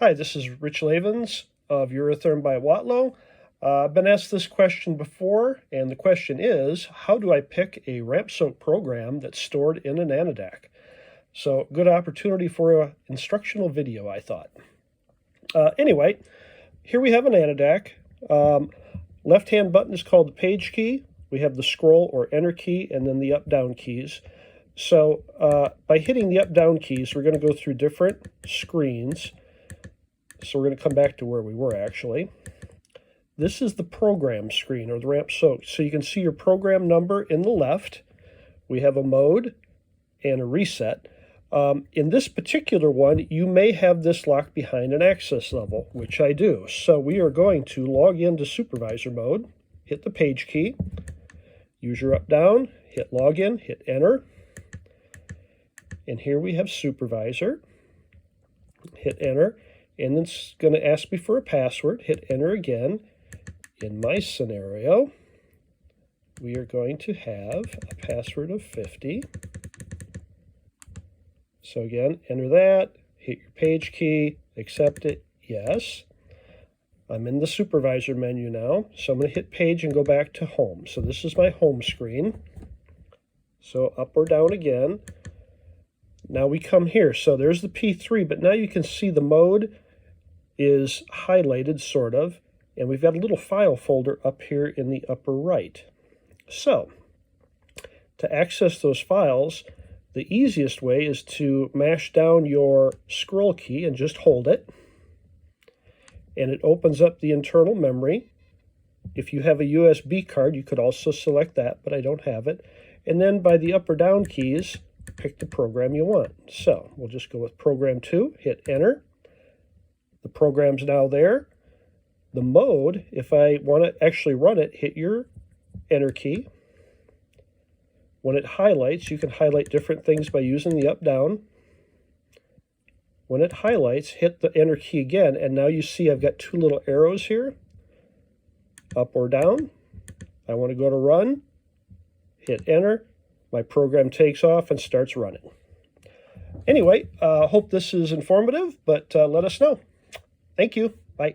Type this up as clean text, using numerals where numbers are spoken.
Hi, this is Rich Lavens of Eurotherm by Watlow. I've been asked this question before, and the question is, how do I pick a ramp soak program that's stored in a Nanodac? So, good opportunity for an instructional video, I thought. Anyway, here we have a Nanodac. Left-hand button is called the page key. We have the scroll or enter key, and then the up-down keys. So, by hitting the up-down keys, we're going to go through different screens. So we're going to come back to where we were actually. This is the program screen, or the ramp soak. So you can see your program number in the left. We have a mode and a reset. In this particular one, you may have this locked behind an access level, which I do. So we are going to log into supervisor mode, hit the page key, use your up-down, hit login, hit enter. And here we have supervisor. Hit enter. And it's going to ask me for a password. Hit enter again. In my scenario, we are going to have a password of 50. So again, enter that, hit your page key, accept it, yes. I'm in the supervisor menu now, so I'm going to hit page and go back to home. So this is my home screen. So up or down again. Now we come here. So there's the P3, but now you can see the mode is highlighted, sort of, and we've got a little file folder up here in the upper right. So, to access those files, the easiest way is to mash down your scroll key and just hold it, and it opens up the internal memory. If you have a USB card, you could also select that, but I don't have it. And then by the up or down keys, pick the program you want. So, we'll just go with program 2, hit enter. The program's now there. The mode, if I want to actually run it, hit your enter key. When it highlights, you can highlight different things by using the up-down. When it highlights, hit the enter key again, and now you see I've got two little arrows here, up or down. I want to go to run, hit enter. My program takes off and starts running. Anyway, hope this is informative, but let us know. Thank you. Bye.